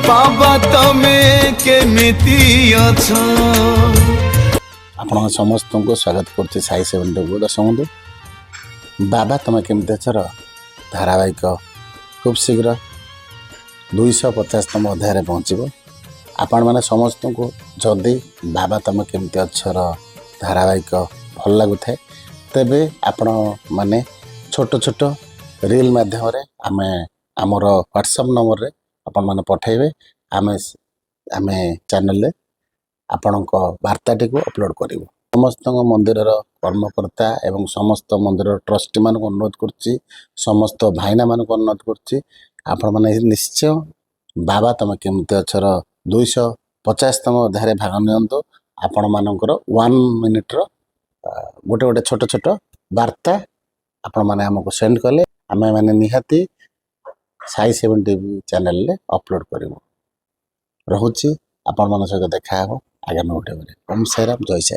बाबा तमे केमिति अछ। आपण समस्त को स्वागत करते साई 70 दर्शक बंधु। बाबा तमे केमिति अछर धारावाहिक खूब शीघ्र 250तम अध्याय पहुँचब। आपण मैंने समस्त को जदि बाबा तमे केमिति अछर धारावाहिक भल लगु थाए तेबे आपण माने छोट छोट रील माध्यम आमे आमर व्हाट्सएप नंबर रे आपण माने पठाइबे। आमे आमे चैनल रे आपणक वार्ताटी को अपलोड करूँ। समस्त मंदिर कर्मकर्ता एवं समस्त मंदिर ट्रस्टी मान अनुरोध करुच्ची, समस्त भाईना मान अनुरोध करुच्ची, आपण मैंने निश्चय बाबा तमे केमिति अछर 250तम अध्याय भाग नियंतु। आपण मानकर 1 मिनिट गोटे गोटे छोट छोट वार्ता आपण माने हमको सेंड कले आमे माने निहाती साई 70 चैनल रे अपलोड करूँ। रहुची आपण मान सहित देखा आगामी वीडियो में। ओम साईराम, जय साई।